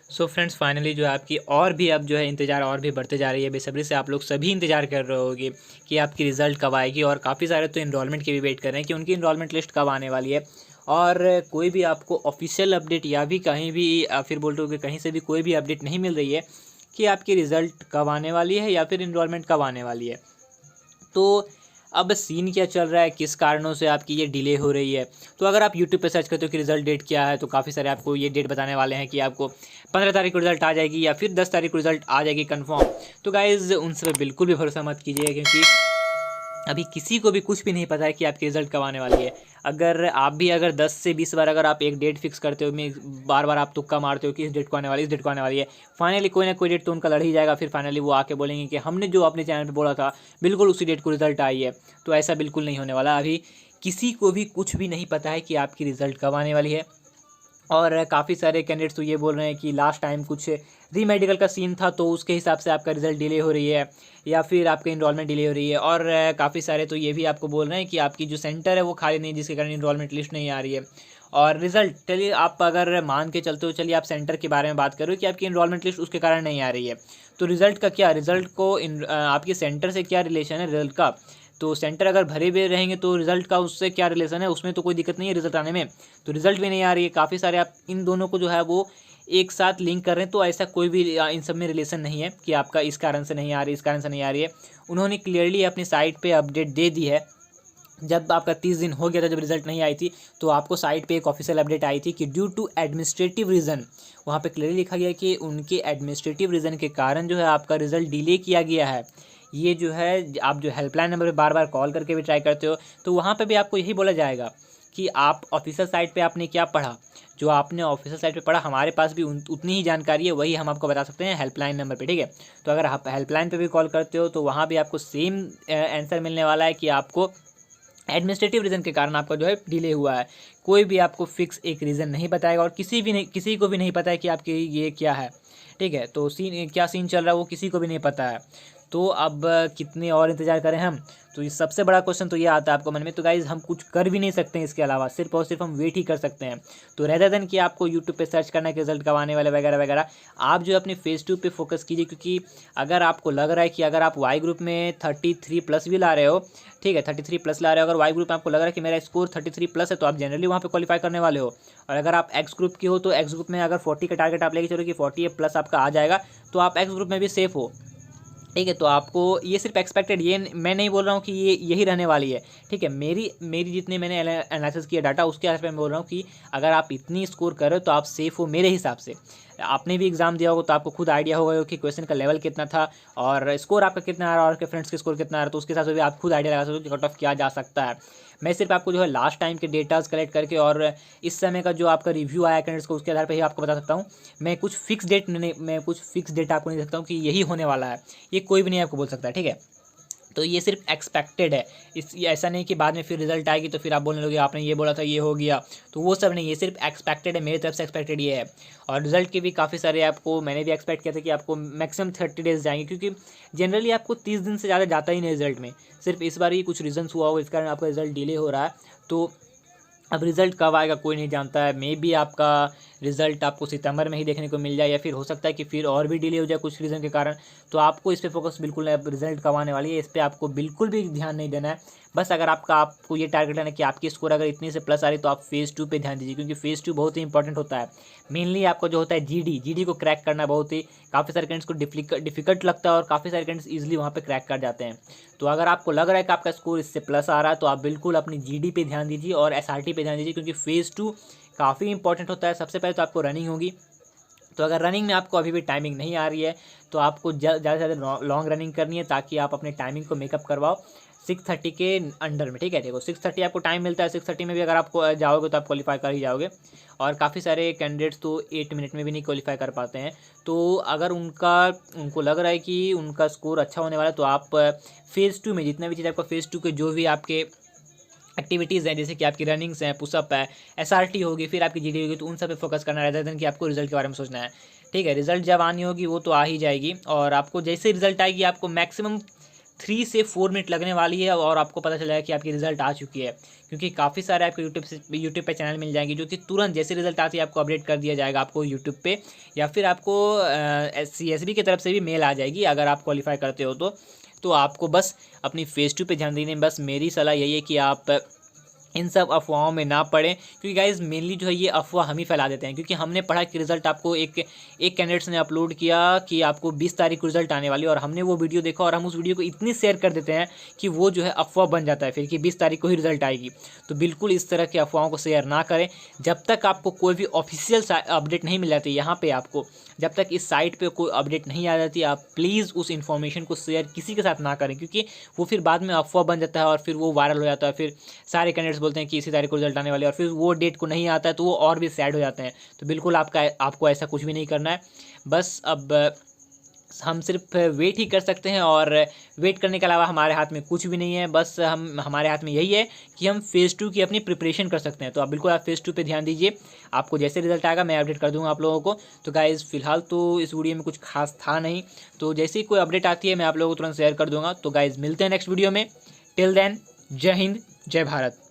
So friends finally जो है आपकी और भी अब जो है इंतज़ार और भी बढ़ते जा रही है। बेसब्री से आप लोग सभी इंतज़ार कर रहे होगे कि आपकी रिज़ल्ट कब आएगी, और काफ़ी सारे तो इनरोलमेंट की भी वेट कर रहे हैं कि उनकी इनरोलमेंट लिस्ट कब आने वाली है। और कोई भी आपको ऑफिशियल अपडेट या भी कहीं भी फिर बोल रहे हो कि कहीं से भी कोई भी अपडेट नहीं मिल रही है कि आपकी रिज़ल्ट कब आने वाली है या फिर इनरोलमेंट कब आने वाली है। तो अब सीन क्या चल रहा है, किस कारणों से आपकी ये डिले हो रही है। तो अगर आप यूट्यूब पे सर्च करते हो कि रिज़ल्ट डेट क्या है, तो काफ़ी सारे आपको ये डेट बताने वाले हैं कि आपको 15 तारीख को रिज़ल्ट आ जाएगी या फिर 10 तारीख को रिज़ल्ट आ जाएगी कन्फर्म। तो गाइज़ उन सब पे बिल्कुल भी भरोसा मत कीजिए, क्योंकि अभी किसी को भी कुछ भी नहीं पता है कि आपकी रिज़ल्ट कब आने वाली है। अगर 10 से 20 बार अगर आप एक डेट फिक्स करते हो, बार बार आप तुक्का मारते हो कि इस डेट को आने वाली है, इस डेट को आने वाली है, फाइनली कोई ना कोई डेट तो उनका लड़ ही जाएगा। फिर फाइनली वो आके बोलेंगे कि हमने जो अपने चैनल पे बोला था बिल्कुल उसी डेट को रिज़ल्ट आई है। तो ऐसा बिल्कुल नहीं होने वाला। अभी किसी को भी कुछ भी नहीं पता है कि आपकी रिज़ल्ट कब आने वाली है। और काफ़ी सारे कैंडिडेट्स तो ये बोल रहे हैं कि लास्ट टाइम कुछ री मेडिकल का सीन था, तो उसके हिसाब से आपका रिज़ल्ट डिले हो रही है या फिर आपका इनरोलमेंट डिले हो रही है। और काफ़ी सारे तो ये भी आपको बोल रहे हैं कि आपकी जो सेंटर है वो खाली नहीं, जिसके कारण इनरोलमेंट लिस्ट नहीं आ रही है। और रिज़ल्ट, चलिए आप अगर मान के चलते हो, चलिए आप सेंटर के बारे में बात करो कि आपकी इनरोलमेंट लिस्ट उसके कारण नहीं आ रही है, तो रिज़ल्ट का क्या, रिज़ल्ट को आपके सेंटर से क्या रिलेशन है रिज़ल्ट का। तो सेंटर अगर भरे हुए रहेंगे तो रिज़ल्ट का उससे क्या रिलेशन है, उसमें तो कोई दिक्कत नहीं है रिज़ल्ट आने में। तो रिज़ल्ट भी नहीं आ रही है, काफ़ी सारे आप इन दोनों को जो है वो एक साथ लिंक कर रहे हैं। तो ऐसा कोई भी इन सब में रिलेशन नहीं है कि आपका इस कारण से नहीं आ रही, इस कारण से नहीं आ रही है। उन्होंने क्लियरली अपनी साइट पे अपडेट दे दी है। जब आपका 30 दिन हो गया था, जब रिज़ल्ट नहीं आई थी, तो आपको साइट पे एक ऑफिशियल अपडेट आई थी कि ड्यू टू एडमिनिस्ट्रेटिव रीज़न, वहाँ पे क्लियरली लिखा गया कि उनके एडमिनिस्ट्रेटिव रीज़न के कारण जो है आपका रिज़ल्ट डिले किया गया है। ये जो है, आप जो हेल्पलाइन नंबर पे बार बार कॉल करके भी ट्राई करते हो, तो वहाँ पे भी आपको यही बोला जाएगा कि आप ऑफिशियल साइट पे आपने क्या पढ़ा। जो आपने ऑफिशियल साइट पे पढ़ा, हमारे पास भी उतनी ही जानकारी है, वही हम आपको बता सकते हैं हेल्पलाइन नंबर पे, ठीक है। तो अगर आप हेल्पलाइन पे भी कॉल करते हो, तो वहाँ भी आपको सेम आंसर मिलने वाला है कि आपको एडमिनिस्ट्रेटिव रीज़न के कारण आपका जो है डिले हुआ है। कोई भी आपको फिक्स एक रीज़न नहीं बताएगा, और किसी को भी नहीं पता है कि आपकी ये क्या है, ठीक है। तो क्या सीन चल रहा है वो किसी को भी नहीं पता है। तो अब कितने और इंतज़ार करें हम। तो ये सबसे बड़ा क्वेश्चन तो ये आता है आपको मन में। तो गाइज़ हम कुछ कर भी नहीं सकते हैं इसके अलावा, सिर्फ और सिर्फ हम वेट ही कर सकते हैं। तो रेदर देन कि आपको यूट्यूब पे सर्च करना है कि रिजल्ट कब आने वाले वगैरह वगैरह, आप जो है अपने फेस टू पे फोकस कीजिए। क्योंकि अगर आपको लग रहा है कि अगर आप वाई ग्रुप में 33+ भी ला रहे हो, ठीक है, 33+ ला रहे हो, अगर वाई ग्रुप में आपको लग रहा है कि मेरा स्कोर 33+ है, तो आप जनरली वहाँ पे क्वालिफाई करने वाले हो। और अगर आप एक्स ग्रुप की हो, तो एक्स ग्रुप में अगर 40 का टारगेट आप लेके चलो कि 40+ आपका आ जाएगा, तो आप एक्स ग्रुप में भी सेफ हो, ठीक है। तो आपको ये सिर्फ एक्सपेक्टेड, ये मैं नहीं बोल रहा हूँ कि ये यही रहने वाली है, ठीक है। मेरी जितने मैंने एनालिसिस किया डाटा, उसके आधार पर मैं बोल रहा हूँ कि अगर आप इतनी स्कोर करो तो आप सेफ हो मेरे हिसाब से। आपने भी एग्जाम दिया होगा तो आपको खुद आइडिया होगा कि क्वेश्चन का लेवल कितना था और स्कोर आपका कितना आ रहा है और आपके फ्रेंड्स के स्कोर कितना आ रहा है, तो उसके हिसाब से भी आप खुद आइडिया लगा सकते हो कि कट ऑफ क्या जा सकता है। मैं सिर्फ आपको जो है लास्ट टाइम के डेटाज कलेक्ट करके और इस समय का जो आपका रिव्यू आया कैंडिडेट्स को, उसके आधार पर ही आपको बता सकता हूँ। मैं कुछ फिक्स डेट आपको नहीं सकता हूँ कि यही होने वाला है, ये कोई भी नहीं आपको बोल सकता है, ठीक है। तो ये सिर्फ एक्सपेक्टेड है। ये ऐसा नहीं कि बाद में फिर रिजल्ट आएगी तो फिर आप बोलने लोगे आपने ये बोला था ये हो गया, तो वो सब नहीं, ये सिर्फ एक्सपेक्टेड है, मेरी तरफ से एक्सपेक्टेड ये है। और रिजल्ट के भी काफ़ी सारे आपको, मैंने भी एक्सपेक्ट किया था कि आपको मैक्सिमम 30 डेज जाएंगे, क्योंकि जनरली आपको 30 दिन से ज़्यादा जाता ही नहीं रिजल्ट में। सिर्फ इस बार ही कुछ रीजन्स हुआ हो, इस कारण आपका रिजल्ट डिले हो रहा है। तो अब रिज़ल्ट कब आएगा कोई नहीं जानता है। मे बी आपका रिज़ल्ट आपको सितंबर में ही देखने को मिल जाए, या फिर हो सकता है कि फिर और भी डिले हो जाए कुछ रीज़न के कारण। तो आपको इस पे फोकस बिल्कुल नहीं, अब रिज़ल्ट कब आने वाली है इस पे आपको बिल्कुल भी ध्यान नहीं देना है। बस अगर आपको ये टारगेट लेना है कि आपकी स्कोर अगर इतनी से प्लस आ रही, तो आप फेज़ 2 पे ध्यान दीजिए, क्योंकि फेज़ 2 बहुत ही इंपॉर्टेंट होता है। मेनली आपको जो होता है जीडी को क्रैक करना बहुत ही, काफ़ी सारे कैंडिडेट्स को डिफिकल्ट लगता है और काफ़ी सारे कैंडिडेट्स ईजिली वहाँ पे क्रैक कर जाते हैं। तो अगर आपको लग रहा है कि आपका स्कोर इससे प्लस आ रहा है, तो आप बिल्कुल अपनी जीडी पे ध्यान दीजिए और एसआरटी पे ध्यान दीजिए, क्योंकि फेज़ 2 काफ़ी इंपॉर्टेंट होता है। सबसे पहले तो आपको रनिंग होगी। तो अगर रनिंग में आपको अभी भी टाइमिंग नहीं आ रही है, तो आपको ज़्यादा से ज़्यादा लॉन्ग रनिंग करनी है, ताकि आप अपने टाइमिंग को मेकअप करवाओ 6:30 के अंडर में, ठीक है। देखो 6:30 आपको टाइम मिलता है, 6:30 में भी अगर आपको जाओगे तो आप क्वालिफाई कर ही जाओगे। और काफ़ी सारे कैंडिडेट्स तो 8 मिनट में भी नहीं क्वालिफाई कर पाते हैं। तो अगर उनको लग रहा है कि उनका स्कोर अच्छा होने वाला है, तो आप फेज़ 2 में जितना भी चीज़ आपका फेज़ 2 के जो भी आपके एक्टिविटीज़ हैं, जैसे कि आपकी रनिंग्स हैं, पुशअप है, एसआरटी होगी, फिर आपकी जीडी होगी, तो उन सब पे फोकस करना रहता है कि आपको रिजल्ट के बारे में सोचना है, ठीक है। रिजल्ट जब आनी होगी वो तो आ ही जाएगी, और आपको जैसे रिजल्ट आएगी आपको मैक्सिमम 3 से 4 मिनट लगने वाली है और आपको पता चल जाएगा कि आपकी रिज़ल्ट आ चुकी है, क्योंकि काफ़ी सारे आपको यूट्यूब पे चैनल मिल जाएंगे जो कि तुरंत जैसे रिजल्ट आती है आपको अपडेट कर दिया जाएगा आपको यूट्यूब पे, या फिर आपको CSB की तरफ से भी मेल आ जाएगी अगर आप क्वालिफाई करते हो तो आपको बस अपनी फेस 2 पे ध्यान देने। बस मेरी सलाह यही है कि आप इन सब अफवाहों में ना पड़ें, क्योंकि गाइज़ मेनली जो है ये अफवाह हम ही फैला देते हैं, क्योंकि हमने पढ़ा कि रिज़ल्ट आपको एक कैंडिडेट्स ने अपलोड किया कि आपको 20 तारीख को रिज़ल्ट आने वाली है, और हमने वो वीडियो देखा और हम उस वीडियो को इतनी शेयर कर देते हैं कि वो जो है अफवाह बन जाता है फिर कि 20 तारीख को ही रिज़ल्ट आएगी। तो बिल्कुल इस तरह की अफवाहों को शेयर ना करें। जब तक आपको कोई भी ऑफिशियल अपडेट नहीं मिल जाती यहाँ पर, आपको जब तक इस साइट पे कोई अपडेट नहीं आ जाती, आप प्लीज़ उस इन्फॉर्मेशन को शेयर किसी के साथ ना करें, क्योंकि वो फिर बाद में अफवाह बन जाता है और फिर वो वायरल हो जाता है। फिर सारे कैंडिडेट्स बोलते हैं कि इसी तारीख को रिजल्ट आने वाले, और फिर वो डेट को नहीं आता है तो वो और भी सैड हो जाते हैं। तो बिल्कुल आपको ऐसा कुछ भी नहीं करना है। बस अब हम सिर्फ वेट ही कर सकते हैं, और वेट करने के अलावा हमारे हाथ में कुछ भी नहीं है। बस हमारे हाथ में यही है कि हम फेज़ 2 की अपनी प्रिपरेशन कर सकते हैं। तो आप बिल्कुल आप फेज़ 2 पे ध्यान दीजिए। आपको जैसे रिजल्ट आएगा मैं अपडेट कर दूंगा आप लोगों को। तो गाइज़ फिलहाल तो इस वीडियो में कुछ खास था नहीं, तो जैसे ही कोई अपडेट आती है मैं आप लोगों को तुरंत शेयर कर दूंगा। तो गाइज़ मिलते हैं नेक्स्ट वीडियो में। टिल देन, जय हिंद, जय भारत।